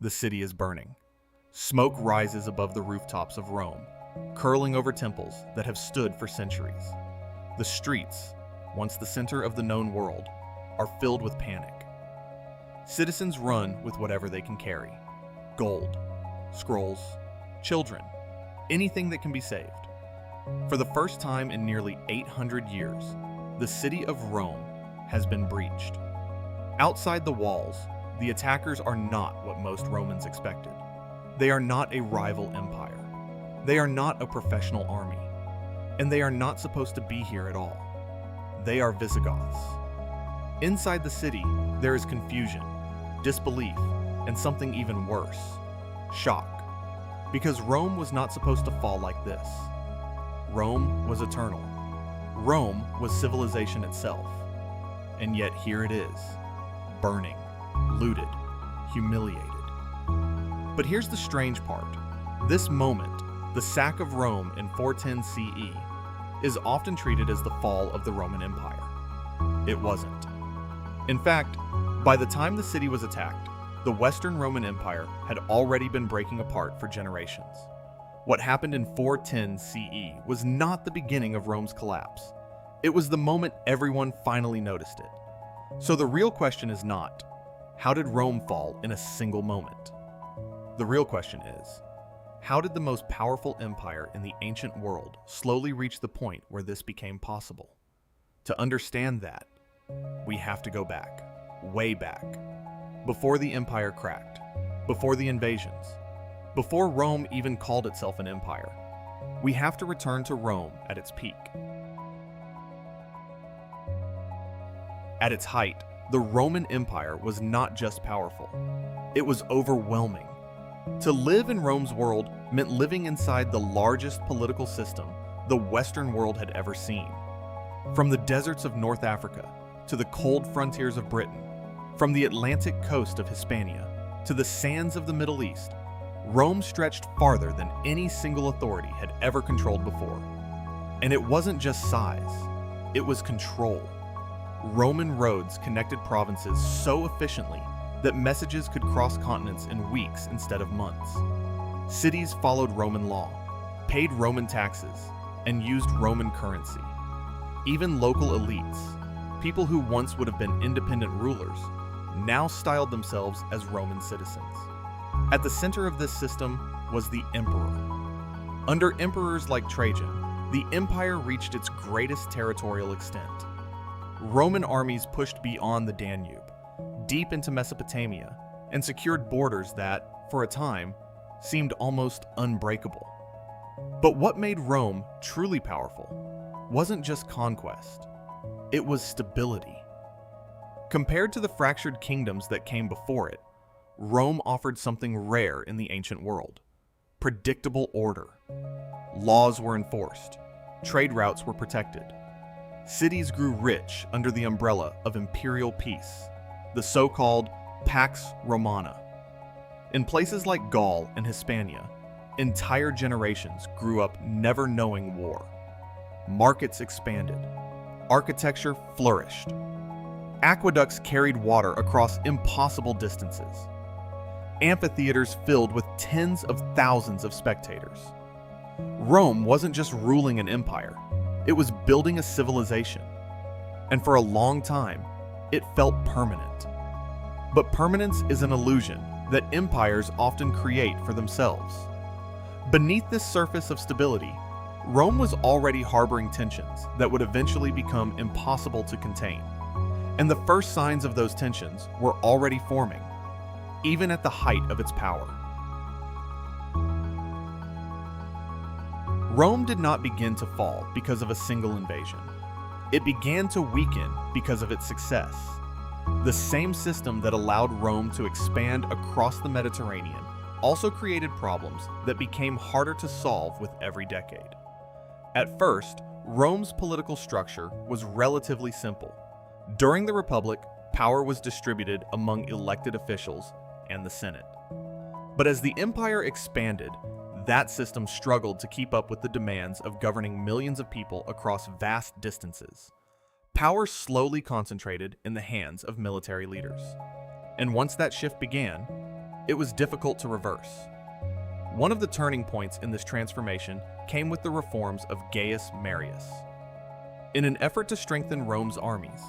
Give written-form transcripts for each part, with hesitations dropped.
the city is burning. Smoke rises above the rooftops of Rome, curling over temples that have stood for centuries. The streets, once the center of the known world, are filled with panic. Citizens run with whatever they can carry: gold, scrolls, children, anything that can be saved. For the first time in nearly 800 years, the city of Rome has been breached. Outside the walls, the attackers are not what most Romans expected. They are not a rival empire. They are not a professional army. And they are not supposed to be here at all. They are Visigoths. Inside the city, there is confusion, disbelief, and something even worse: shock. Because Rome was not supposed to fall like this. Rome was eternal. Rome was civilization itself. And yet here it is, burning, looted, humiliated. But here's the strange part. This moment, the sack of Rome in 410 CE, is often treated as the fall of the Roman Empire. It wasn't. In fact, by the time the city was attacked, the Western Roman Empire had already been breaking apart for generations. What happened in 410 CE was not the beginning of Rome's collapse. It was the moment everyone finally noticed it. So the real question is not, how did Rome fall in a single moment? The real question is, how did the most powerful empire in the ancient world slowly reach the point where this became possible? To understand that, we have to go back, way back, before the empire cracked, before the invasions, before Rome even called itself an empire. We have to return to Rome at its peak. At its height, the Roman Empire was not just powerful, it was overwhelming. To live in Rome's world meant living inside the largest political system the Western world had ever seen. From the deserts of North Africa to the cold frontiers of Britain, from the Atlantic coast of Hispania to the sands of the Middle East, Rome stretched farther than any single authority had ever controlled before. And it wasn't just size, it was control. Roman roads connected provinces so efficiently that messages could cross continents in weeks instead of months. Cities followed Roman law, paid Roman taxes, and used Roman currency. Even local elites, people who once would have been independent rulers, now styled themselves as Roman citizens. At the center of this system was the emperor. Under emperors like Trajan, the empire reached its greatest territorial extent. Roman armies pushed beyond the Danube, deep into Mesopotamia, and secured borders that, for a time, seemed almost unbreakable. But what made Rome truly powerful wasn't just conquest, it was stability. Compared to the fractured kingdoms that came before it, Rome offered something rare in the ancient world: predictable order. Laws were enforced, trade routes were protected. Cities grew rich under the umbrella of imperial peace, the so-called Pax Romana. In places like Gaul and Hispania, entire generations grew up never knowing war. Markets expanded. Architecture flourished. Aqueducts carried water across impossible distances. Amphitheaters filled with tens of thousands of spectators. Rome wasn't just ruling an empire, it was building a civilization. And for a long time, it felt permanent. But permanence is an illusion that empires often create for themselves. Beneath this surface of stability, Rome was already harboring tensions that would eventually become impossible to contain. And the first signs of those tensions were already forming, even at the height of its power. Rome did not begin to fall because of a single invasion. It began to weaken because of its success. The same system that allowed Rome to expand across the Mediterranean also created problems that became harder to solve with every decade. At first, Rome's political structure was relatively simple. During the Republic, power was distributed among elected officials and the Senate. But as the empire expanded, that system struggled to keep up with the demands of governing millions of people across vast distances. Power slowly concentrated in the hands of military leaders. And once that shift began, it was difficult to reverse. One of the turning points in this transformation came with the reforms of Gaius Marius. In an effort to strengthen Rome's armies,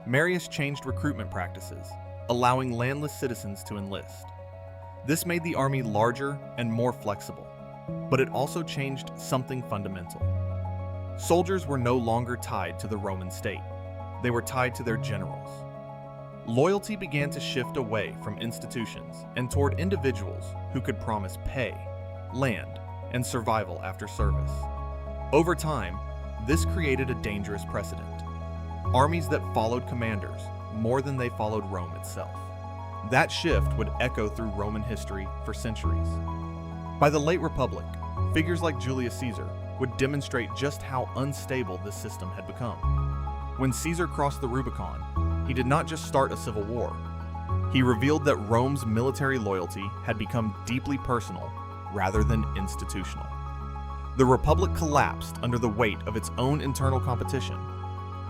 Marius changed recruitment practices, allowing landless citizens to enlist. This made the army larger and more flexible, but it also changed something fundamental. Soldiers were no longer tied to the Roman state. They were tied to their generals. Loyalty began to shift away from institutions and toward individuals who could promise pay, land, and survival after service. Over time, this created a dangerous precedent. Armies that followed commanders more than they followed Rome itself. That shift would echo through Roman history for centuries. By the late Republic, figures like Julius Caesar would demonstrate just how unstable this system had become. When Caesar crossed the Rubicon, he did not just start a civil war. He revealed that Rome's military loyalty had become deeply personal rather than institutional. The Republic collapsed under the weight of its own internal competition,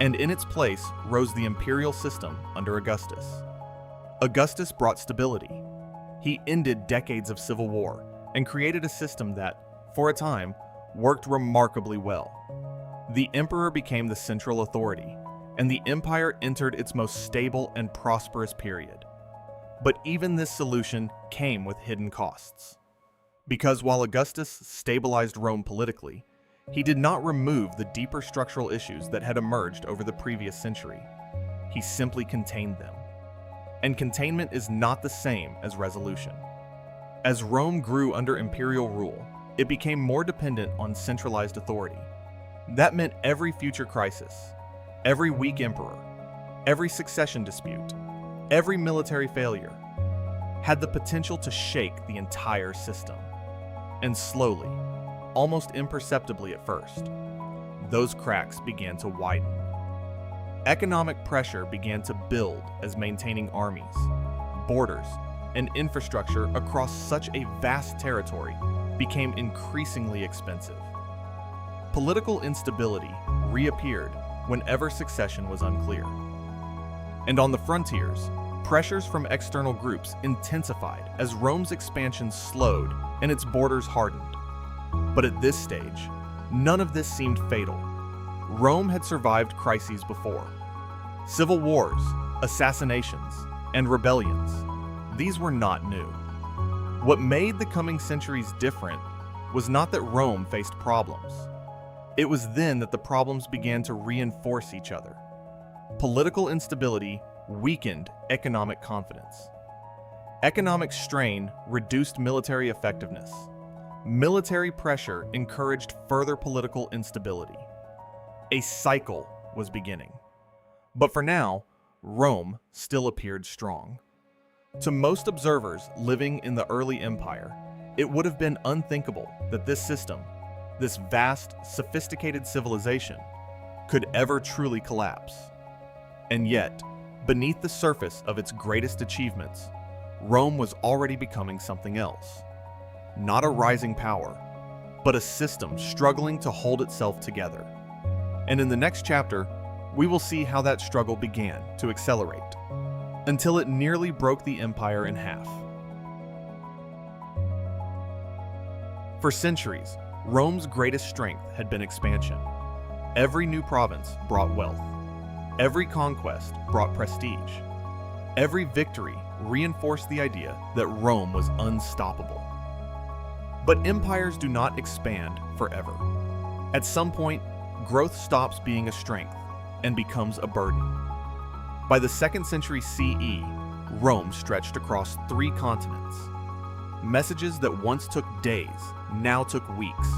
and in its place rose the imperial system under Augustus. Augustus brought stability. He ended decades of civil war and created a system that, for a time, worked remarkably well. The emperor became the central authority, and the empire entered its most stable and prosperous period. But even this solution came with hidden costs. Because while Augustus stabilized Rome politically, he did not remove the deeper structural issues that had emerged over the previous century. He simply contained them. And containment is not the same as resolution. As Rome grew under imperial rule, it became more dependent on centralized authority. That meant every future crisis, every weak emperor, every succession dispute, every military failure, had the potential to shake the entire system. And slowly, almost imperceptibly at first, those cracks began to widen. Economic pressure began to build as maintaining armies, borders, and infrastructure across such a vast territory became increasingly expensive. Political instability reappeared whenever succession was unclear. And on the frontiers, pressures from external groups intensified as Rome's expansion slowed and its borders hardened. But at this stage, none of this seemed fatal. Rome had survived crises before. Civil wars, assassinations, and rebellions. These were not new. What made the coming centuries different was not that Rome faced problems. It was then that the problems began to reinforce each other. Political instability weakened economic confidence. Economic strain reduced military effectiveness. Military pressure encouraged further political instability. A cycle was beginning. But for now, Rome still appeared strong. To most observers living in the early empire, it would have been unthinkable that this system, this vast, sophisticated civilization, could ever truly collapse. And yet, beneath the surface of its greatest achievements, Rome was already becoming something else. Not a rising power, but a system struggling to hold itself together. And in the next chapter, we will see how that struggle began to accelerate, until it nearly broke the empire in half. For centuries, Rome's greatest strength had been expansion. Every new province brought wealth. Every conquest brought prestige. Every victory reinforced the idea that Rome was unstoppable. But empires do not expand forever. At some point, growth stops being a strength and becomes a burden. By the 2nd century CE, Rome stretched across 3 continents. Messages that once took days now took weeks.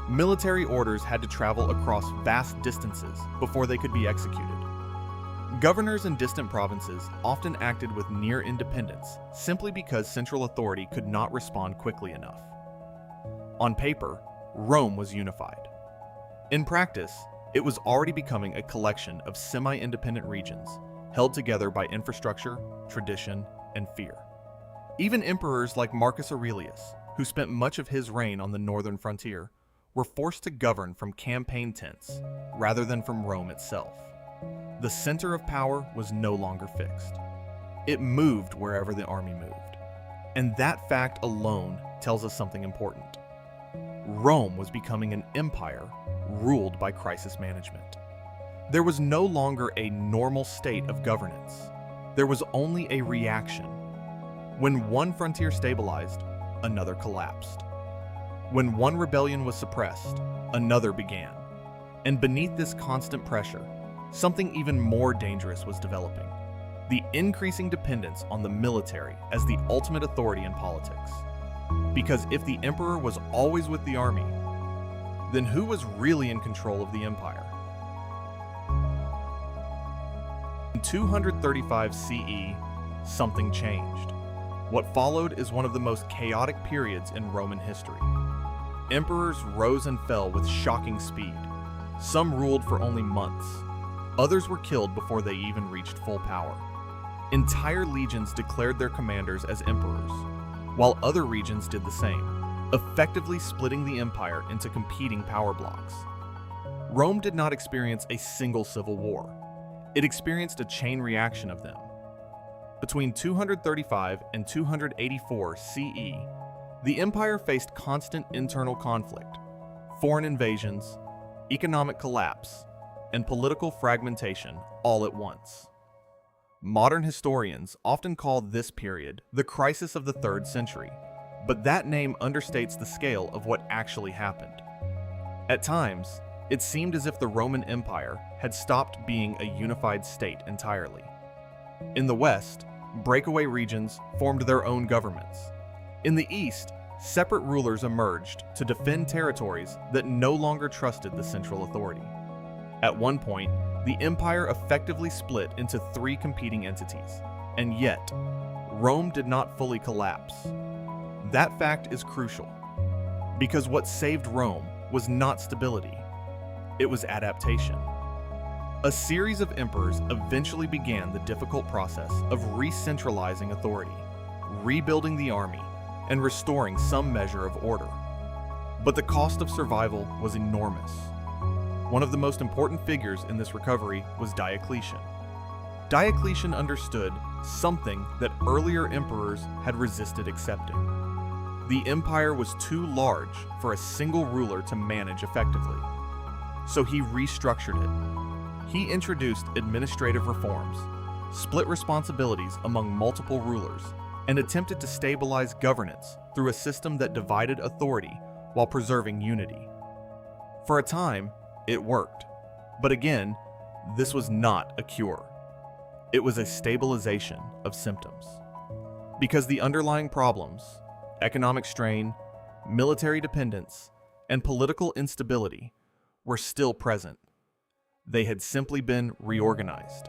Military orders had to travel across vast distances before they could be executed. Governors in distant provinces often acted with near independence simply because central authority could not respond quickly enough. On paper, Rome was unified. In practice, it was already becoming a collection of semi-independent regions held together by infrastructure, tradition, and fear. Even emperors like Marcus Aurelius, who spent much of his reign on the northern frontier, were forced to govern from campaign tents rather than from Rome itself. The center of power was no longer fixed. It moved wherever the army moved. And that fact alone tells us something important. Rome was becoming an empire ruled by crisis management. There was no longer a normal state of governance. There was only a reaction. When one frontier stabilized, another collapsed. When one rebellion was suppressed, another began. And beneath this constant pressure, something even more dangerous was developing: the increasing dependence on the military as the ultimate authority in politics. Because if the emperor was always with the army, then who was really in control of the empire? In 235 CE, something changed. What followed is one of the most chaotic periods in Roman history. Emperors rose and fell with shocking speed. Some ruled for only months. Others were killed before they even reached full power. Entire legions declared their commanders as emperors, while other regions did the same, effectively splitting the empire into competing power blocks. Rome did not experience a single civil war. It experienced a chain reaction of them. Between 235 and 284 CE, the empire faced constant internal conflict, foreign invasions, economic collapse, and political fragmentation all at once. Modern historians often call this period the crisis of the 3rd century, but that name understates the scale of what actually happened. At times, it seemed as if the Roman Empire had stopped being a unified state entirely. In the West, breakaway regions formed their own governments. In the East, separate rulers emerged to defend territories that no longer trusted the central authority. At one point, the empire effectively split into 3 competing entities, and yet, Rome did not fully collapse. That fact is crucial, because what saved Rome was not stability, it was adaptation. A series of emperors eventually began the difficult process of re-centralizing authority, rebuilding the army, and restoring some measure of order. But the cost of survival was enormous. One of the most important figures in this recovery was Diocletian. Diocletian understood something that earlier emperors had resisted accepting. The empire was too large for a single ruler to manage effectively, so he restructured it. He introduced administrative reforms, split responsibilities among multiple rulers, and attempted to stabilize governance through a system that divided authority while preserving unity. For a time, it worked. But again, this was not a cure. It was a stabilization of symptoms. Because the underlying problems, economic strain, military dependence, and political instability, were still present. They had simply been reorganized.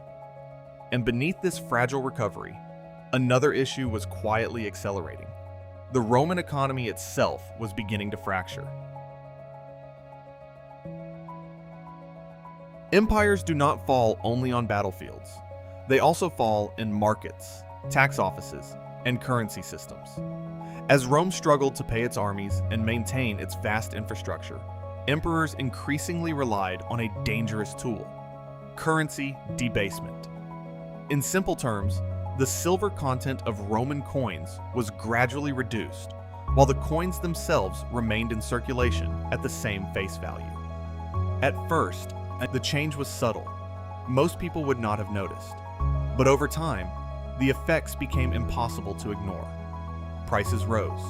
And beneath this fragile recovery, another issue was quietly accelerating. The Roman economy itself was beginning to fracture. Empires do not fall only on battlefields. They also fall in markets, tax offices, and currency systems. As Rome struggled to pay its armies and maintain its vast infrastructure, emperors increasingly relied on a dangerous tool: currency debasement. In simple terms, the silver content of Roman coins was gradually reduced, while the coins themselves remained in circulation at the same face value. At first, the change was subtle. Most people would not have noticed. But over time, the effects became impossible to ignore. Prices rose.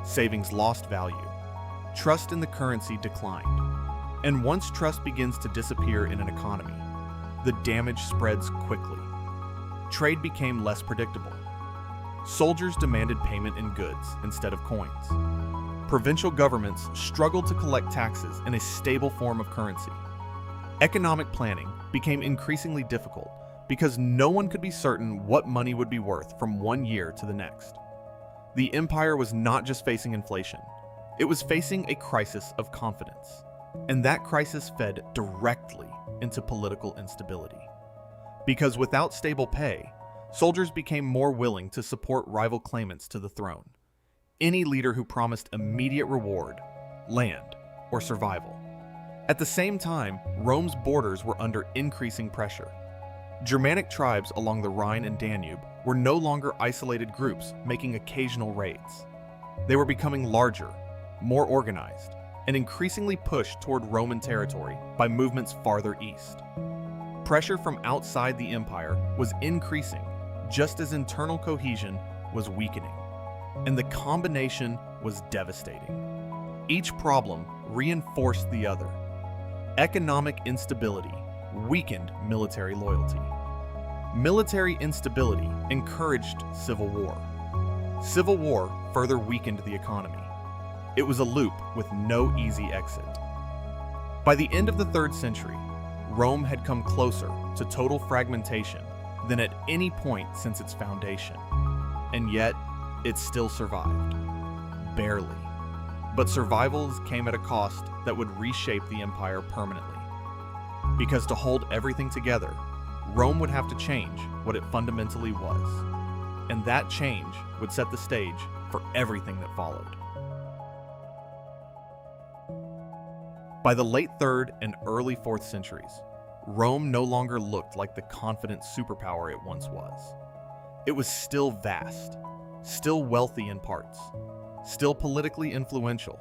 Savings lost value. Trust in the currency declined. And once trust begins to disappear in an economy, the damage spreads quickly. Trade became less predictable. Soldiers demanded payment in goods instead of coins. Provincial governments struggled to collect taxes in a stable form of currency. Economic planning became increasingly difficult because no one could be certain what money would be worth from one year to the next. The empire was not just facing inflation, it was facing a crisis of confidence. And that crisis fed directly into political instability. Because without stable pay, soldiers became more willing to support rival claimants to the throne. Any leader who promised immediate reward, land, or survival. At the same time, Rome's borders were under increasing pressure. Germanic tribes along the Rhine and Danube were no longer isolated groups making occasional raids. They were becoming larger, more organized, and increasingly pushed toward Roman territory by movements farther east. Pressure from outside the empire was increasing just as internal cohesion was weakening, and the combination was devastating. Each problem reinforced the other. Economic instability weakened military loyalty. Military instability encouraged civil war. Civil war further weakened the economy. It was a loop with no easy exit. By the end of the 3rd century, Rome had come closer to total fragmentation than at any point since its foundation. And yet, it still survived. Barely. But survivals came at a cost that would reshape the empire permanently. Because to hold everything together, Rome would have to change what it fundamentally was. And that change would set the stage for everything that followed. By the late 3rd and early 4th centuries, Rome no longer looked like the confident superpower it once was. It was still vast, still wealthy in parts, still politically influential,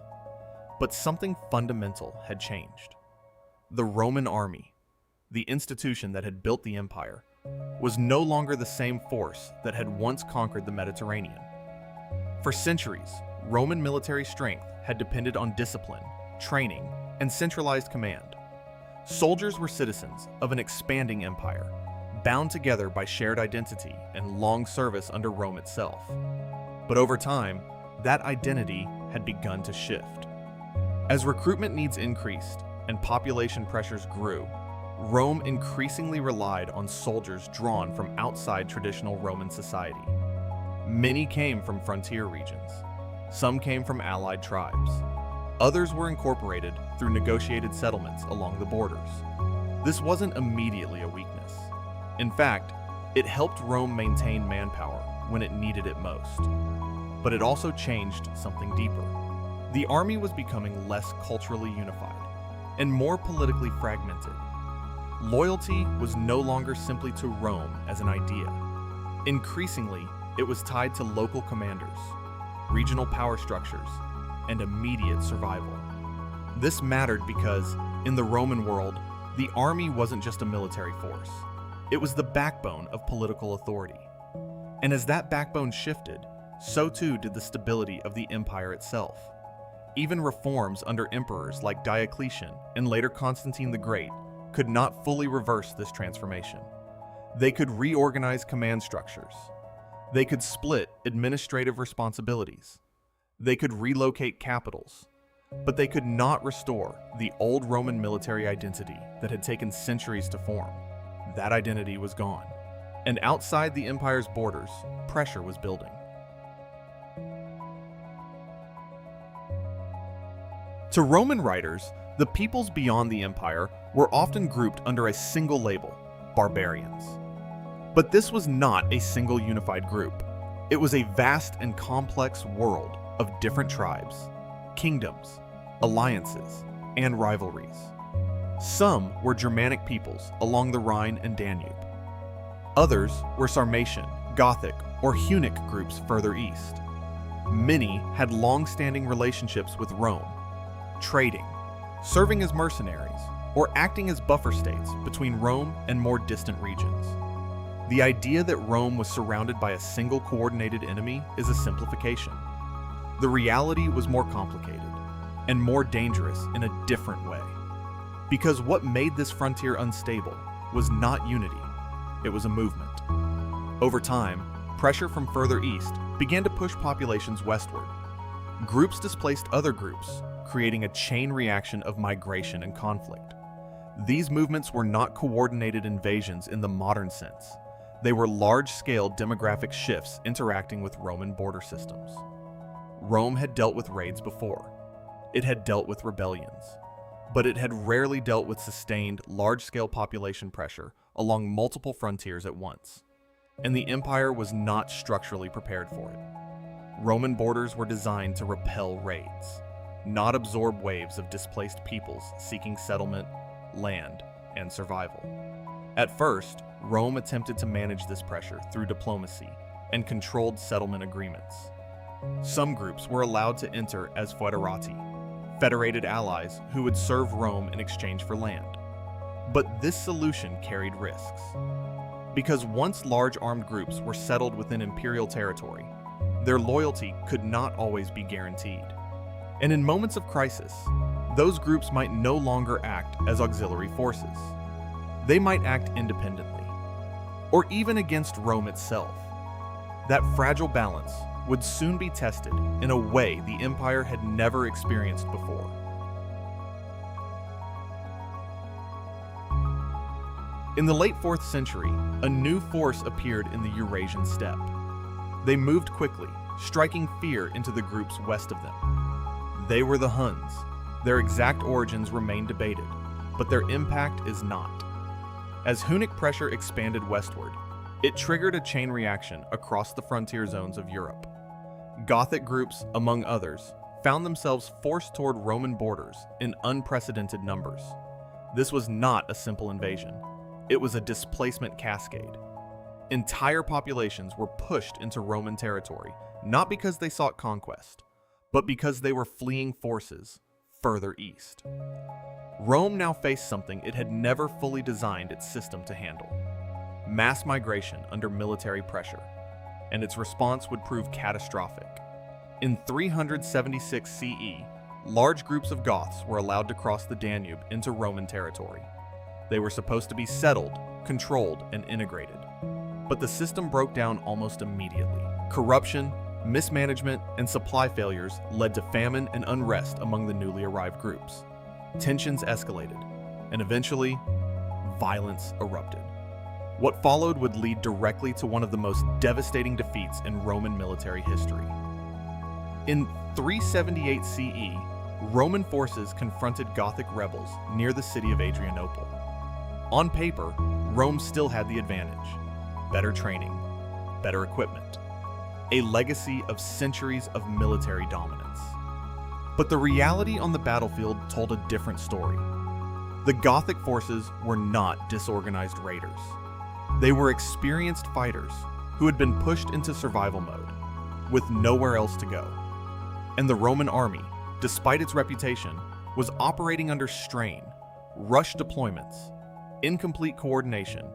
but something fundamental had changed. The Roman army, the institution that had built the empire, was no longer the same force that had once conquered the Mediterranean. For centuries, Roman military strength had depended on discipline, training, and centralized command. Soldiers were citizens of an expanding empire, bound together by shared identity and long service under Rome itself. But over time, that identity had begun to shift. As recruitment needs increased and population pressures grew, Rome increasingly relied on soldiers drawn from outside traditional Roman society. Many came from frontier regions. Some came from allied tribes. Others were incorporated through negotiated settlements along the borders. This wasn't immediately a weakness. In fact, it helped Rome maintain manpower when it needed it most. But it also changed something deeper. The army was becoming less culturally unified and more politically fragmented. Loyalty was no longer simply to Rome as an idea. Increasingly, it was tied to local commanders, regional power structures, and immediate survival. This mattered because, in the Roman world, the army wasn't just a military force. It was the backbone of political authority. And as that backbone shifted, so too did the stability of the empire itself. Even reforms under emperors like Diocletian and later Constantine the Great could not fully reverse this transformation. They could reorganize command structures. They could split administrative responsibilities. They could relocate capitals. But they could not restore the old Roman military identity that had taken centuries to form. That identity was gone. And outside the empire's borders, pressure was building. To Roman writers, the peoples beyond the empire were often grouped under a single label, barbarians. But this was not a single unified group. It was a vast and complex world of different tribes, kingdoms, alliances, and rivalries. Some were Germanic peoples along the Rhine and Danube. Others were Sarmatian, Gothic, or Hunnic groups further east. Many had long-standing relationships with Rome, trading, serving as mercenaries, or acting as buffer states between Rome and more distant regions. The idea that Rome was surrounded by a single coordinated enemy is a simplification. The reality was more complicated and more dangerous in a different way. Because what made this frontier unstable was not unity, it was a movement. Over time, pressure from further east began to push populations westward. Groups displaced other groups, creating a chain reaction of migration and conflict. These movements were not coordinated invasions in the modern sense. They were large-scale demographic shifts interacting with Roman border systems. Rome had dealt with raids before. It had dealt with rebellions. But it had rarely dealt with sustained, large-scale population pressure along multiple frontiers at once. And the empire was not structurally prepared for it. Roman borders were designed to repel raids, not absorb waves of displaced peoples seeking settlement, land, and survival. At first, Rome attempted to manage this pressure through diplomacy and controlled settlement agreements. Some groups were allowed to enter as foederati, federated allies who would serve Rome in exchange for land. But this solution carried risks. Because once large armed groups were settled within imperial territory, their loyalty could not always be guaranteed. And in moments of crisis, those groups might no longer act as auxiliary forces. They might act independently, or even against Rome itself. That fragile balance would soon be tested in a way the empire had never experienced before. In the late 4th century, a new force appeared in the Eurasian steppe. They moved quickly, striking fear into the groups west of them. They were the Huns. Their exact origins remain debated, but their impact is not. As Hunnic pressure expanded westward, it triggered a chain reaction across the frontier zones of Europe. Gothic groups, among others, found themselves forced toward Roman borders in unprecedented numbers. This was not a simple invasion. It was a displacement cascade. Entire populations were pushed into Roman territory, not because they sought conquest, but because they were fleeing forces further east. Rome now faced something it had never fully designed its system to handle: mass migration under military pressure, and its response would prove catastrophic. In 376 CE, large groups of Goths were allowed to cross the Danube into Roman territory. They were supposed to be settled, controlled, and integrated. But the system broke down almost immediately. Corruption, mismanagement, and supply failures led to famine and unrest among the newly arrived groups. Tensions escalated, and eventually, violence erupted. What followed would lead directly to one of the most devastating defeats in Roman military history. In 378 CE, Roman forces confronted Gothic rebels near the city of Adrianople. On paper, Rome still had the advantage: better training, better equipment, a legacy of centuries of military dominance. But the reality on the battlefield told a different story. The Gothic forces were not disorganized raiders. They were experienced fighters who had been pushed into survival mode, with nowhere else to go. And the Roman army, despite its reputation, was operating under strain, rushed deployments, incomplete coordination,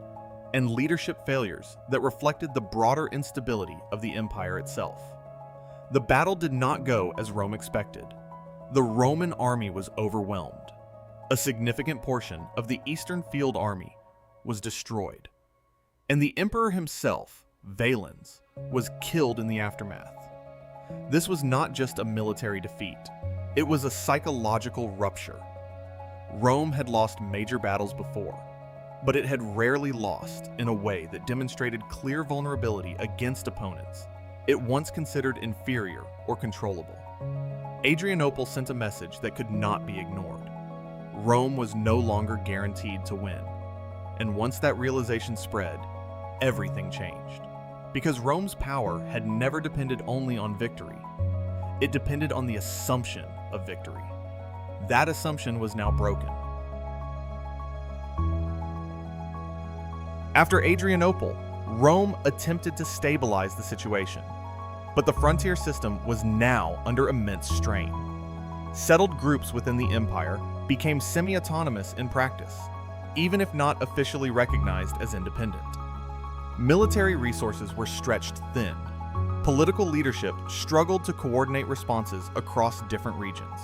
and leadership failures that reflected the broader instability of the empire itself. The battle did not go as Rome expected. The Roman army was overwhelmed. A significant portion of the Eastern Field Army was destroyed, and the emperor himself, Valens, was killed in the aftermath. This was not just a military defeat, it was a psychological rupture. Rome had lost major battles before, but it had rarely lost in a way that demonstrated clear vulnerability against opponents it once considered inferior or controllable. Adrianople sent a message that could not be ignored. Rome was no longer guaranteed to win, and once that realization spread, everything changed. Because Rome's power had never depended only on victory. It depended on the assumption of victory. That assumption was now broken. After Adrianople, Rome attempted to stabilize the situation, but the frontier system was now under immense strain. Settled groups within the empire became semi-autonomous in practice, even if not officially recognized as independent. Military resources were stretched thin. Political leadership struggled to coordinate responses across different regions.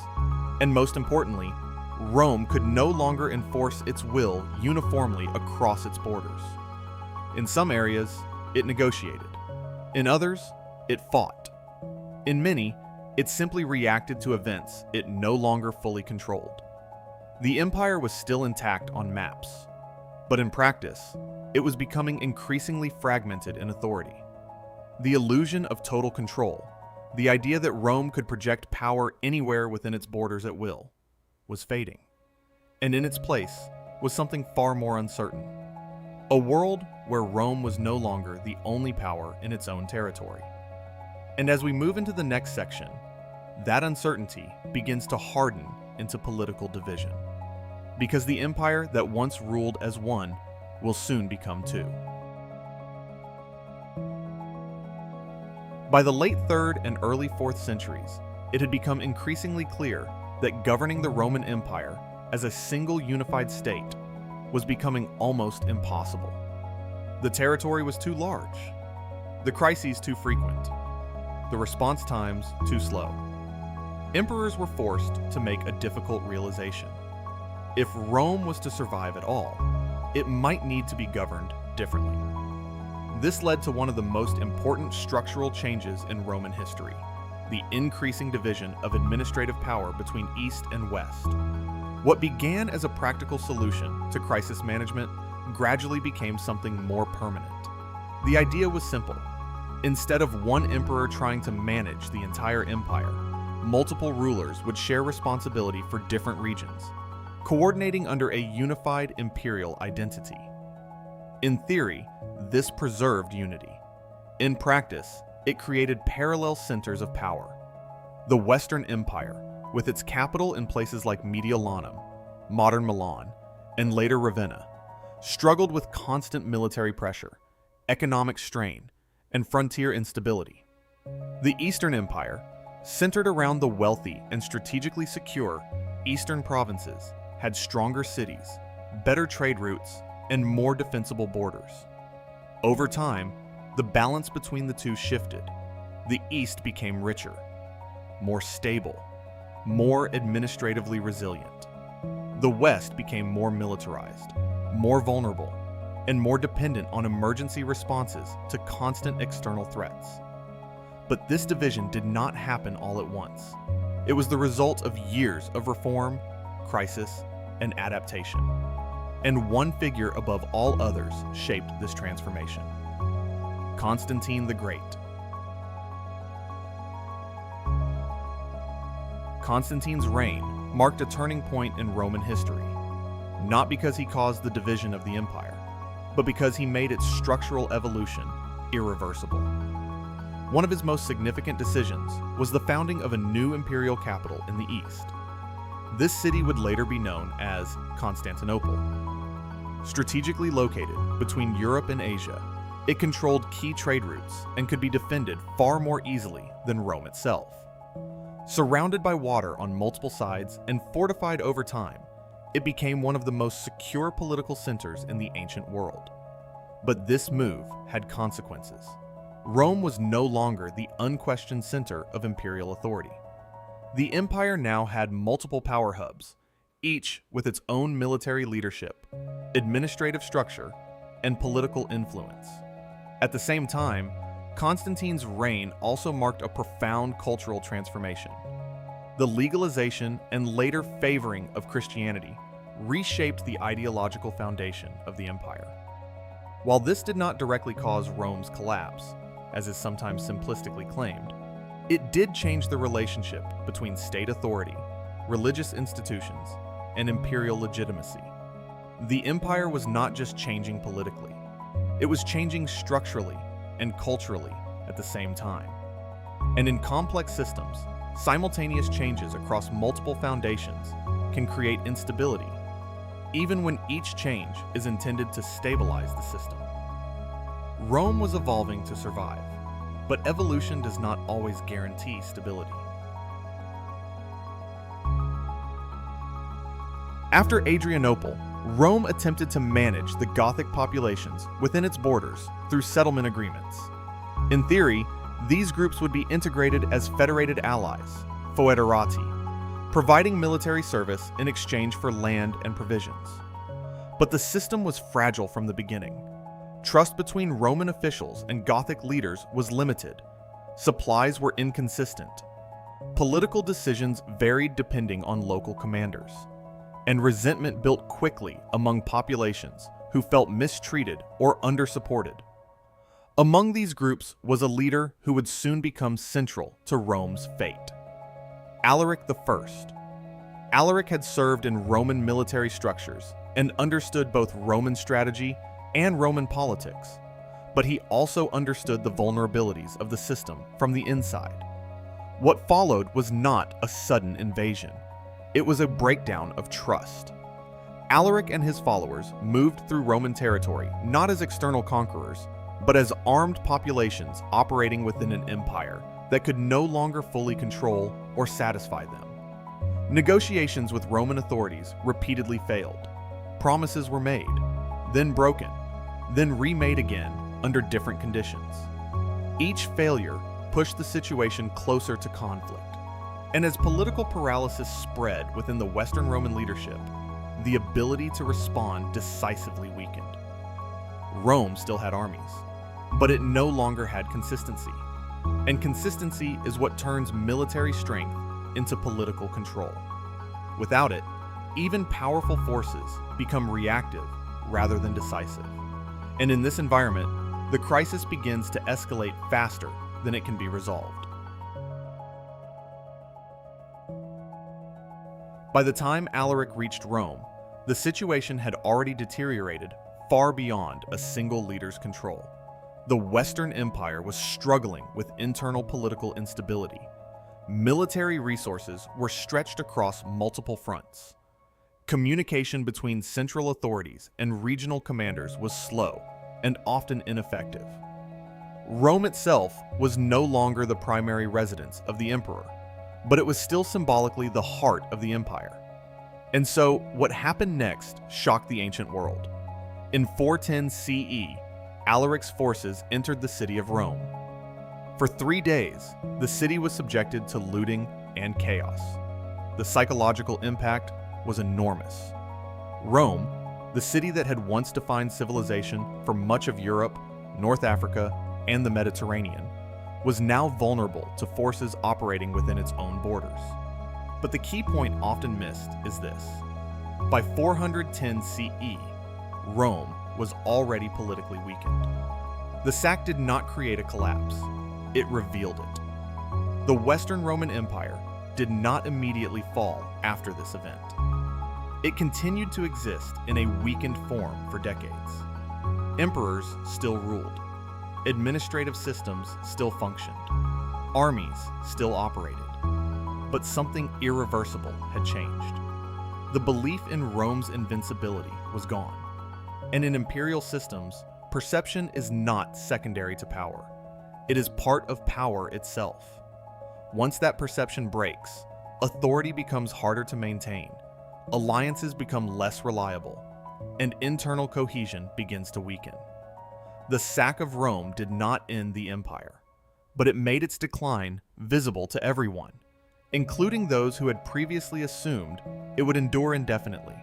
And most importantly, Rome could no longer enforce its will uniformly across its borders. In some areas, it negotiated. In others, it fought. In many, it simply reacted to events it no longer fully controlled. The empire was still intact on maps, but in practice, it was becoming increasingly fragmented in authority. The illusion of total control, the idea that Rome could project power anywhere within its borders at will, was fading. And in its place was something far more uncertain: a world where Rome was no longer the only power in its own territory. And as we move into the next section, that uncertainty begins to harden into political division. Because the empire that once ruled as one will soon become too. By the late 3rd and early 4th centuries, it had become increasingly clear that governing the Roman Empire as a single unified state was becoming almost impossible. The territory was too large, the crises too frequent, the response times too slow. Emperors were forced to make a difficult realization. If Rome was to survive at all, it might need to be governed differently. This led to one of the most important structural changes in Roman history, the increasing division of administrative power between East and West. What began as a practical solution to crisis management gradually became something more permanent. The idea was simple. Instead of one emperor trying to manage the entire empire, multiple rulers would share responsibility for different regions, coordinating under a unified imperial identity. In theory, this preserved unity. In practice, it created parallel centers of power. The Western Empire, with its capital in places like Mediolanum, modern Milan, and later Ravenna, struggled with constant military pressure, economic strain, and frontier instability. The Eastern Empire, centered around the wealthy and strategically secure eastern provinces, had stronger cities, better trade routes, and more defensible borders. Over time, the balance between the two shifted. The East became richer, more stable, more administratively resilient. The West became more militarized, more vulnerable, and more dependent on emergency responses to constant external threats. But this division did not happen all at once. It was the result of years of reform, crisis, and adaptation. And one figure above all others shaped this transformation: Constantine the Great. Constantine's reign marked a turning point in Roman history, not because he caused the division of the empire, but because he made its structural evolution irreversible. One of his most significant decisions was the founding of a new imperial capital in the east. This city would later be known as Constantinople. Strategically located between Europe and Asia, it controlled key trade routes and could be defended far more easily than Rome itself. Surrounded by water on multiple sides and fortified over time, it became one of the most secure political centers in the ancient world. But this move had consequences. Rome was no longer the unquestioned center of imperial authority. The empire now had multiple power hubs, each with its own military leadership, administrative structure, and political influence. At the same time, Constantine's reign also marked a profound cultural transformation. The legalization and later favoring of Christianity reshaped the ideological foundation of the empire. While this did not directly cause Rome's collapse, as is sometimes simplistically claimed, it did change the relationship between state authority, religious institutions, and imperial legitimacy. The empire was not just changing politically, it was changing structurally and culturally at the same time. And in complex systems, simultaneous changes across multiple foundations can create instability, even when each change is intended to stabilize the system. Rome was evolving to survive, but evolution does not always guarantee stability. After Adrianople, Rome attempted to manage the Gothic populations within its borders through settlement agreements. In theory, these groups would be integrated as federated allies, foederati, providing military service in exchange for land and provisions. But the system was fragile from the beginning. Trust between Roman officials and Gothic leaders was limited. Supplies were inconsistent. Political decisions varied depending on local commanders. And resentment built quickly among populations who felt mistreated or undersupported. Among these groups was a leader who would soon become central to Rome's fate: Alaric I. Alaric had served in Roman military structures and understood both Roman strategy and Roman politics, but he also understood the vulnerabilities of the system from the inside. What followed was not a sudden invasion. It was a breakdown of trust. Alaric and his followers moved through Roman territory not as external conquerors, but as armed populations operating within an empire that could no longer fully control or satisfy them. Negotiations with Roman authorities repeatedly failed. Promises were made, then broken, then remade again under different conditions. Each failure pushed the situation closer to conflict. And as political paralysis spread within the Western Roman leadership, the ability to respond decisively weakened. Rome still had armies, but it no longer had consistency. And consistency is what turns military strength into political control. Without it, even powerful forces become reactive rather than decisive. And in this environment, the crisis begins to escalate faster than it can be resolved. By the time Alaric reached Rome, the situation had already deteriorated far beyond a single leader's control. The Western Empire was struggling with internal political instability. Military resources were stretched across multiple fronts. Communication between central authorities and regional commanders was slow and often ineffective. Rome itself was no longer the primary residence of the emperor, but it was still symbolically the heart of the empire. And so, what happened next shocked the ancient world. In 410 CE, Alaric's forces entered the city of Rome. For 3 days, the city was subjected to looting and chaos. The psychological impact was enormous. Rome, the city that had once defined civilization for much of Europe, North Africa, and the Mediterranean, was now vulnerable to forces operating within its own borders. But the key point often missed is this. By 410 CE, Rome was already politically weakened. The sack did not create a collapse, it revealed it. The Western Roman Empire did not immediately fall after this event. It continued to exist in a weakened form for decades. Emperors still ruled. Administrative systems still functioned. Armies still operated. But something irreversible had changed. The belief in Rome's invincibility was gone. And in imperial systems, perception is not secondary to power. It is part of power itself. Once that perception breaks, authority becomes harder to maintain, alliances become less reliable, and internal cohesion begins to weaken. The sack of Rome did not end the empire, but it made its decline visible to everyone, including those who had previously assumed it would endure indefinitely.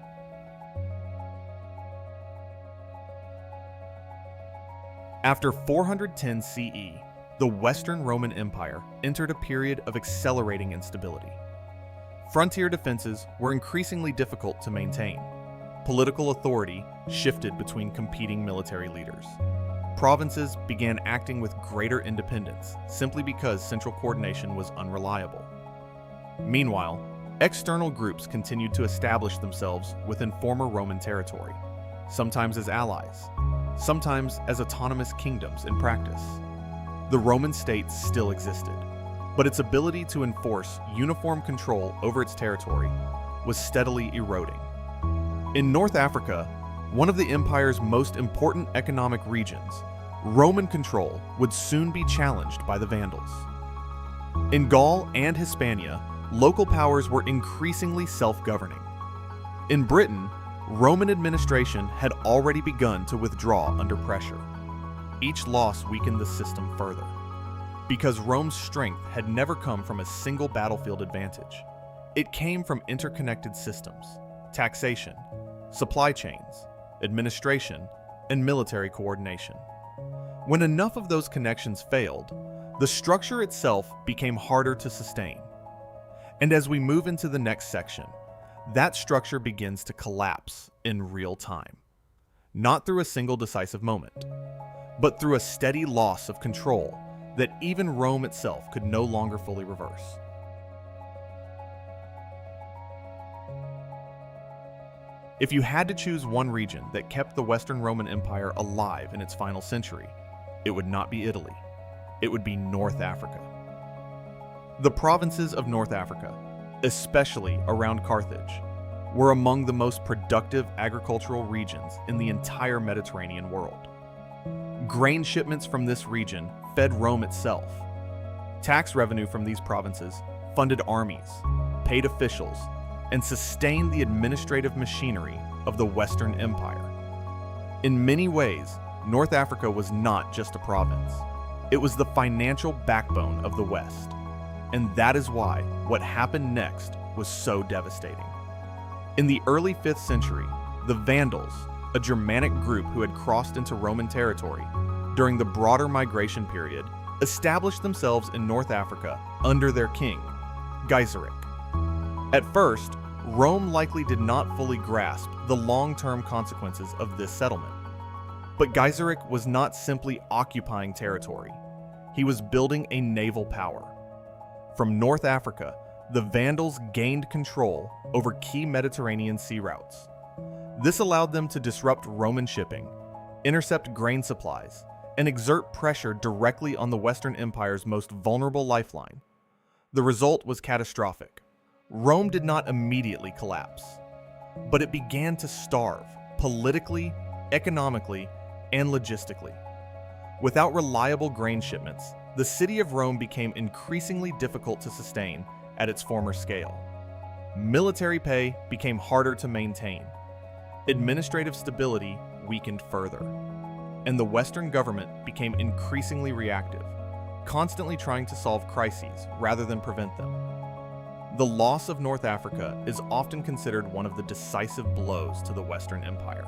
After 410 CE, the Western Roman Empire entered a period of accelerating instability. Frontier defenses were increasingly difficult to maintain. Political authority shifted between competing military leaders. Provinces began acting with greater independence simply because central coordination was unreliable. Meanwhile, external groups continued to establish themselves within former Roman territory, sometimes as allies, sometimes as autonomous kingdoms in practice. The Roman state still existed, but its ability to enforce uniform control over its territory was steadily eroding. In North Africa, one of the empire's most important economic regions, Roman control would soon be challenged by the Vandals. In Gaul and Hispania, local powers were increasingly self-governing. In Britain, Roman administration had already begun to withdraw under pressure. Each loss weakened the system further. Because Rome's strength had never come from a single battlefield advantage. It came from interconnected systems, taxation, supply chains, administration, and military coordination. When enough of those connections failed, the structure itself became harder to sustain. And as we move into the next section, that structure begins to collapse in real time. Not through a single decisive moment, but through a steady loss of control that even Rome itself could no longer fully reverse. If you had to choose one region that kept the Western Roman Empire alive in its final century, it would not be Italy. It would be North Africa. The provinces of North Africa, especially around Carthage, were among the most productive agricultural regions in the entire Mediterranean world. Grain shipments from this region fed Rome itself. Tax revenue from these provinces funded armies, paid officials, and sustained the administrative machinery of the Western Empire. In many ways, North Africa was not just a province. It was the financial backbone of the West. And that is why what happened next was so devastating. In the early 5th century, the Vandals, a Germanic group who had crossed into Roman territory during the broader migration period, established themselves in North Africa under their king, Gaiseric. At first, Rome likely did not fully grasp the long-term consequences of this settlement. But Gaiseric was not simply occupying territory. He was building a naval power. From North Africa, the Vandals gained control over key Mediterranean sea routes. This allowed them to disrupt Roman shipping, intercept grain supplies, and exert pressure directly on the Western Empire's most vulnerable lifeline. The result was catastrophic. Rome did not immediately collapse, but it began to starve politically, economically, and logistically. Without reliable grain shipments, the city of Rome became increasingly difficult to sustain at its former scale. Military pay became harder to maintain. Administrative stability weakened further. And the Western government became increasingly reactive, constantly trying to solve crises rather than prevent them. The loss of North Africa is often considered one of the decisive blows to the Western Empire,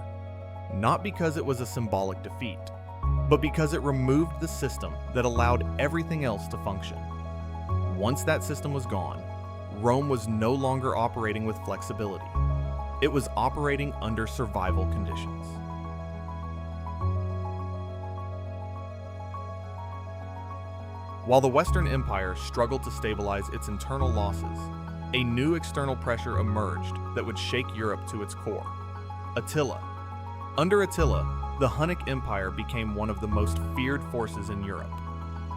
not because it was a symbolic defeat, but because it removed the system that allowed everything else to function. Once that system was gone, Rome was no longer operating with flexibility. It was operating under survival conditions. While the Western Empire struggled to stabilize its internal losses, a new external pressure emerged that would shake Europe to its core: Attila. Under Attila, the Hunnic Empire became one of the most feared forces in Europe.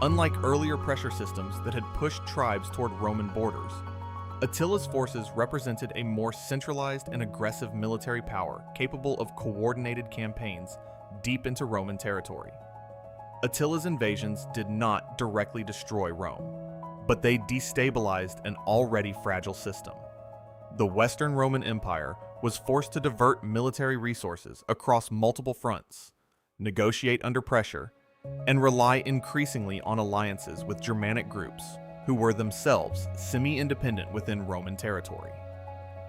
Unlike earlier pressure systems that had pushed tribes toward Roman borders, Attila's forces represented a more centralized and aggressive military power capable of coordinated campaigns deep into Roman territory. Attila's invasions did not directly destroy Rome, but they destabilized an already fragile system. The Western Roman Empire was forced to divert military resources across multiple fronts, negotiate under pressure, and rely increasingly on alliances with Germanic groups who were themselves semi-independent within Roman territory.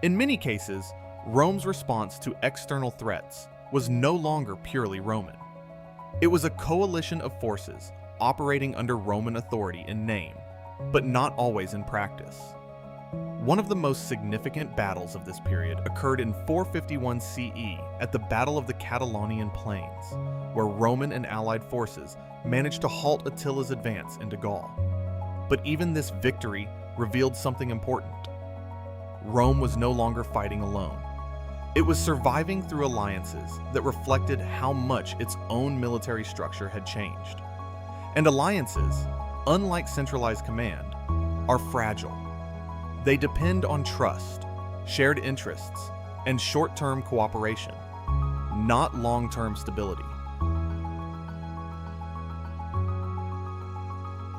In many cases, Rome's response to external threats was no longer purely Roman. It was a coalition of forces operating under Roman authority in name, but not always in practice. One of the most significant battles of this period occurred in 451 CE at the Battle of the Catalaunian Plains, where Roman and allied forces managed to halt Attila's advance into Gaul. But even this victory revealed something important. Rome was no longer fighting alone. It was surviving through alliances that reflected how much its own military structure had changed. And alliances, unlike centralized command, are fragile. They depend on trust, shared interests, and short-term cooperation, not long-term stability.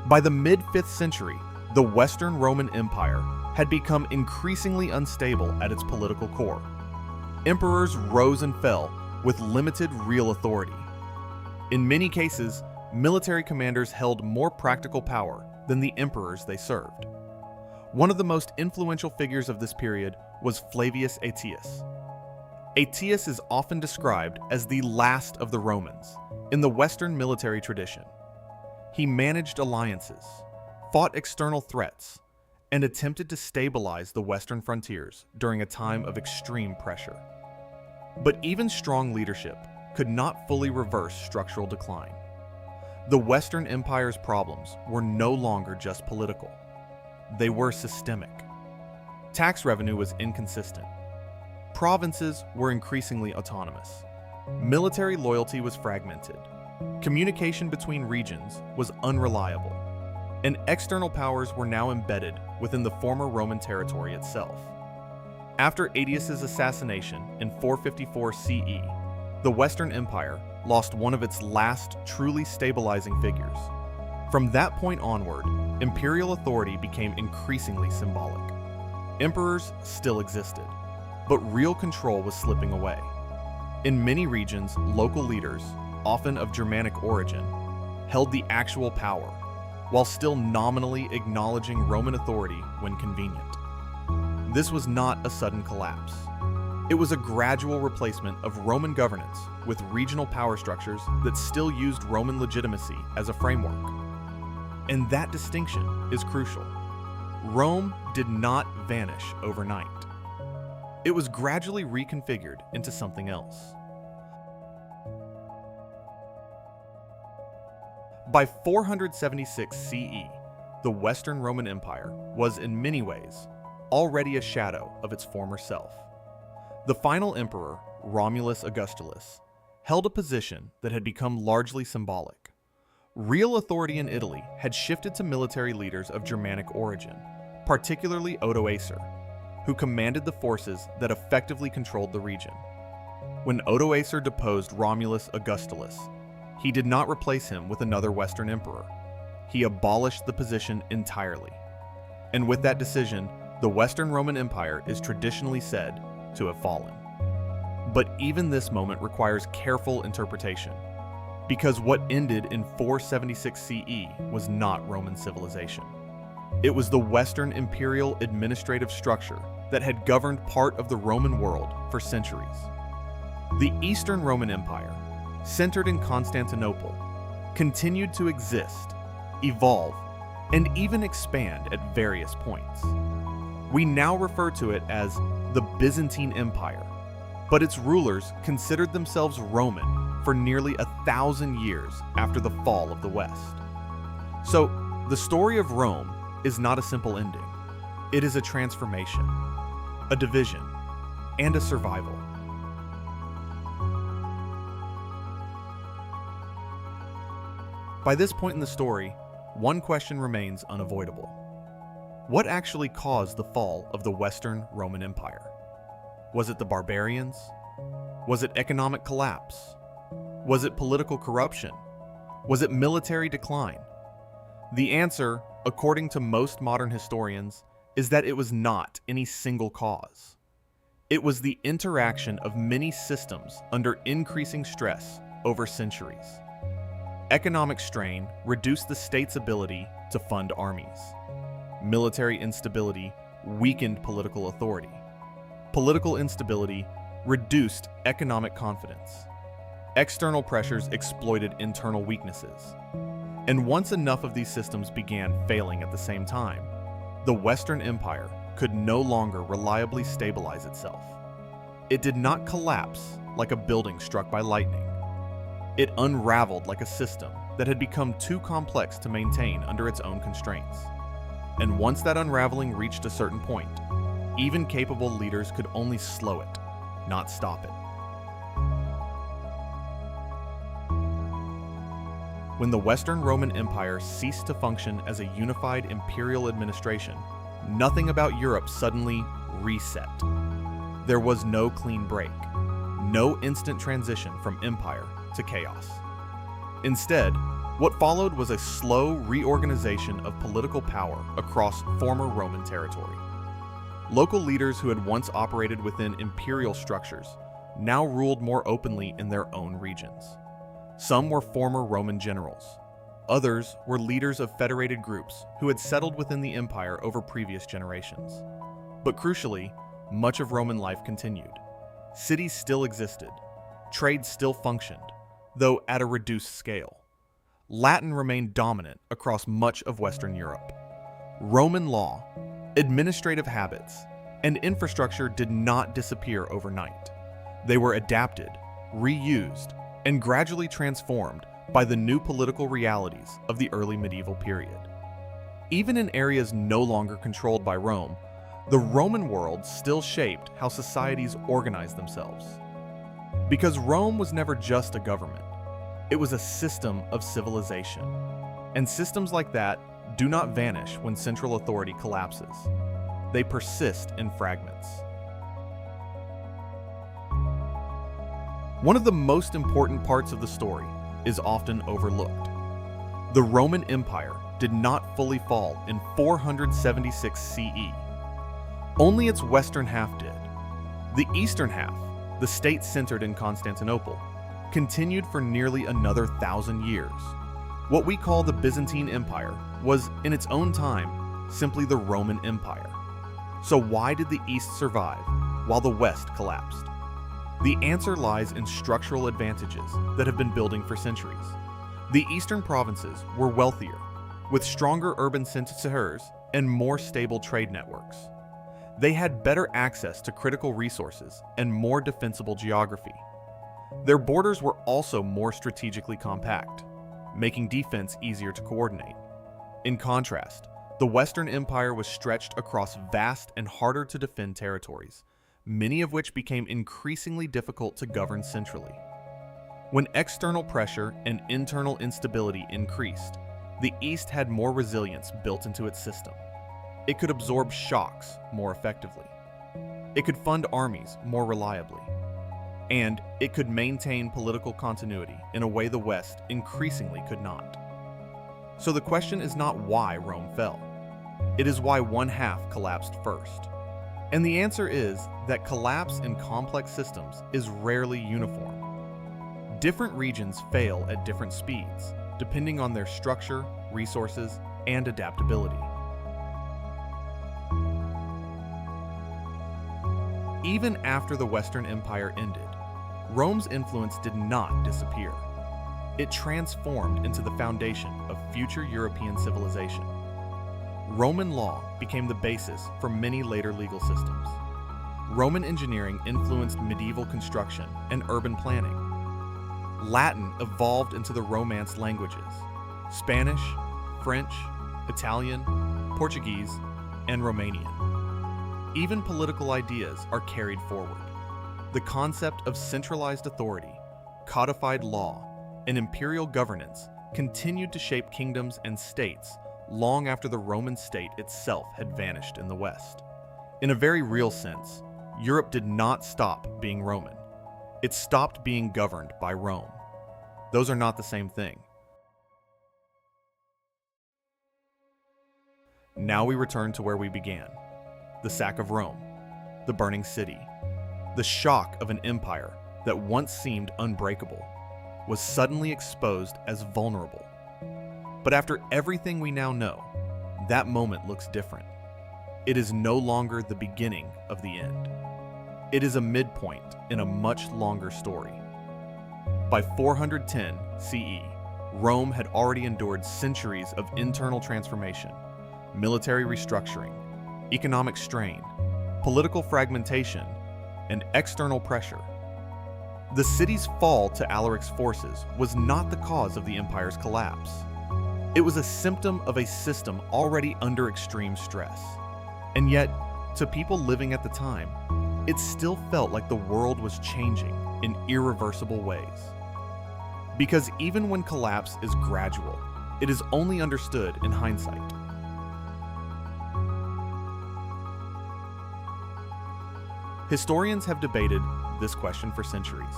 By the mid-5th century, the Western Roman Empire had become increasingly unstable at its political core. Emperors rose and fell with limited real authority. In many cases, military commanders held more practical power than the emperors they served. One of the most influential figures of this period was Flavius Aetius. Aetius is often described as the last of the Romans in the Western military tradition. He managed alliances, fought external threats, and attempted to stabilize the Western frontiers during a time of extreme pressure. But even strong leadership could not fully reverse structural decline. The Western Empire's problems were no longer just political. They were systemic. Tax revenue was inconsistent. Provinces were increasingly autonomous. Military loyalty was fragmented. Communication between regions was unreliable. And external powers were now embedded within the former Roman territory itself. After Aetius's assassination in 454 CE, the Western Empire lost one of its last truly stabilizing figures. From that point onward, imperial authority became increasingly symbolic. Emperors still existed, but real control was slipping away. In many regions, local leaders, often of Germanic origin, held the actual power, while still nominally acknowledging Roman authority when convenient. This was not a sudden collapse. It was a gradual replacement of Roman governance with regional power structures that still used Roman legitimacy as a framework. And that distinction is crucial. Rome did not vanish overnight. It was gradually reconfigured into something else. By 476 CE, the Western Roman Empire was in many ways already a shadow of its former self. The final emperor, Romulus Augustulus, held a position that had become largely symbolic. Real authority in Italy had shifted to military leaders of Germanic origin, particularly Odoacer, who commanded the forces that effectively controlled the region. When Odoacer deposed Romulus Augustulus, he did not replace him with another Western emperor. He abolished the position entirely. And with that decision, the Western Roman Empire is traditionally said to have fallen. But even this moment requires careful interpretation, because what ended in 476 CE was not Roman civilization. It was the Western imperial administrative structure that had governed part of the Roman world for centuries. The Eastern Roman Empire, centered in Constantinople, continued to exist, evolve, and even expand at various points. We now refer to it as the Byzantine Empire, but its rulers considered themselves Roman for nearly 1,000 years after the fall of the West. So, the story of Rome is not a simple ending. It is a transformation, a division, and a survival. By this point in the story, one question remains unavoidable. What actually caused the fall of the Western Roman Empire? Was it the barbarians? Was it economic collapse? Was it political corruption? Was it military decline? The answer, according to most modern historians, is that it was not any single cause. It was the interaction of many systems under increasing stress over centuries. Economic strain reduced the state's ability to fund armies. Military instability weakened political authority. Political instability reduced economic confidence. External pressures exploited internal weaknesses. And once enough of these systems began failing at the same time, the Western Empire could no longer reliably stabilize itself. It did not collapse like a building struck by lightning. It unraveled like a system that had become too complex to maintain under its own constraints. And once that unraveling reached a certain point, even capable leaders could only slow it, not stop it. When the Western Roman Empire ceased to function as a unified imperial administration, nothing about Europe suddenly reset. There was no clean break, no instant transition from empire to chaos. Instead, what followed was a slow reorganization of political power across former Roman territory. Local leaders who had once operated within imperial structures now ruled more openly in their own regions. Some were former Roman generals. Others were leaders of federated groups who had settled within the empire over previous generations. But crucially, much of Roman life continued. Cities still existed. Trade still functioned, though at a reduced scale. Latin remained dominant across much of Western Europe. Roman law, administrative habits, and infrastructure did not disappear overnight. They were adapted, reused, and gradually transformed by the new political realities of the early medieval period. Even in areas no longer controlled by Rome, the Roman world still shaped how societies organized themselves. Because Rome was never just a government, it was a system of civilization. And systems like that do not vanish when central authority collapses. They persist in fragments. One of the most important parts of the story is often overlooked. The Roman Empire did not fully fall in 476 CE. Only its western half did. The eastern half, the state centered in Constantinople, continued for nearly another 1,000 years. What we call the Byzantine Empire was, in its own time, simply the Roman Empire. So why did the East survive while the West collapsed? The answer lies in structural advantages that have been building for centuries. The eastern provinces were wealthier, with stronger urban centers and more stable trade networks. They had better access to critical resources and more defensible geography. Their borders were also more strategically compact, making defense easier to coordinate. In contrast, the Western Empire was stretched across vast and harder to defend territories, many of which became increasingly difficult to govern centrally. When external pressure and internal instability increased, the East had more resilience built into its system. It could absorb shocks more effectively. It could fund armies more reliably. And it could maintain political continuity in a way the West increasingly could not. So the question is not why Rome fell. It is why one half collapsed first. And the answer is that collapse in complex systems is rarely uniform. Different regions fail at different speeds, depending on their structure, resources, and adaptability. Even after the Western Empire ended, Rome's influence did not disappear. It transformed into the foundation of future European civilization. Roman law became the basis for many later legal systems. Roman engineering influenced medieval construction and urban planning. Latin evolved into the Romance languages: Spanish, French, Italian, Portuguese, and Romanian. Even political ideas are carried forward. The concept of centralized authority, codified law, and imperial governance continued to shape kingdoms and states long after the Roman state itself had vanished in the West. In a very real sense, Europe did not stop being Roman. It stopped being governed by Rome. Those are not the same thing. Now we return to where we began. The sack of Rome, the burning city, the shock of an empire that once seemed unbreakable was suddenly exposed as vulnerable. But after everything we now know, that moment looks different. It is no longer the beginning of the end. It is a midpoint in a much longer story. By 410 CE, Rome had already endured centuries of internal transformation, military restructuring, economic strain, political fragmentation, and external pressure. The city's fall to Alaric's forces was not the cause of the empire's collapse. It was a symptom of a system already under extreme stress. And yet, to people living at the time, it still felt like the world was changing in irreversible ways. Because even when collapse is gradual, it is only understood in hindsight. Historians have debated this question for centuries.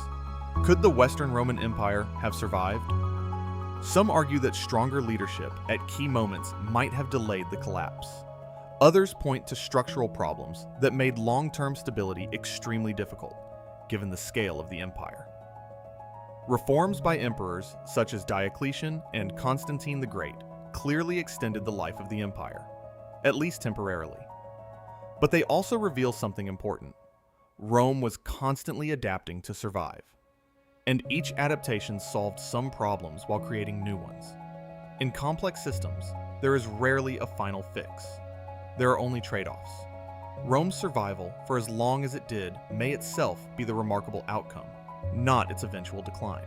Could the Western Roman Empire have survived? Some argue that stronger leadership at key moments might have delayed the collapse. Others point to structural problems that made long-term stability extremely difficult, given the scale of the empire. Reforms by emperors such as Diocletian and Constantine the Great clearly extended the life of the empire, at least temporarily. But they also reveal something important. Rome was constantly adapting to survive, and each adaptation solved some problems while creating new ones. In complex systems, there is rarely a final fix. There are only trade-offs. Rome's survival, for as long as it did, may itself be the remarkable outcome, not its eventual decline.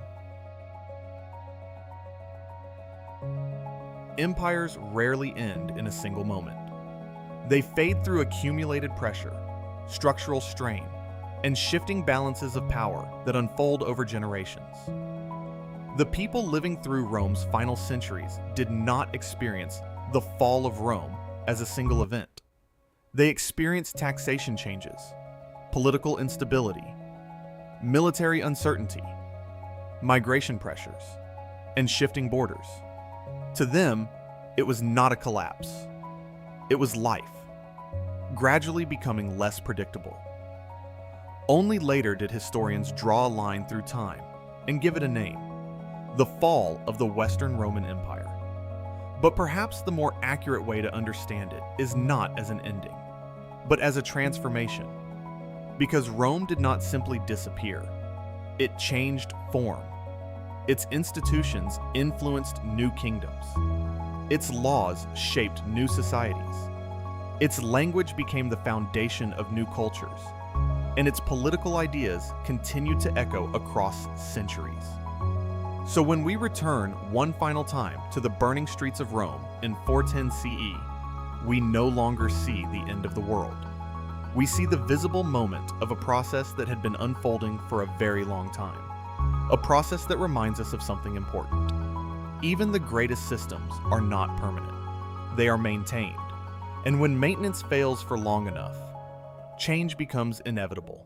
Empires rarely end in a single moment. They fade through accumulated pressure, structural strain, and shifting balances of power that unfold over generations. The people living through Rome's final centuries did not experience the fall of Rome as a single event. They experienced taxation changes, political instability, military uncertainty, migration pressures, and shifting borders. To them, it was not a collapse. It was life, gradually becoming less predictable. Only later did historians draw a line through time and give it a name: the fall of the Western Roman Empire. But perhaps the more accurate way to understand it is not as an ending, but as a transformation. Because Rome did not simply disappear, it changed form. Its institutions influenced new kingdoms. Its laws shaped new societies. Its language became the foundation of new cultures, and its political ideas continued to echo across centuries. So when we return one final time to the burning streets of Rome in 410 CE, we no longer see the end of the world. We see the visible moment of a process that had been unfolding for a very long time, a process that reminds us of something important. Even the greatest systems are not permanent. They are maintained. And when maintenance fails for long enough, change becomes inevitable.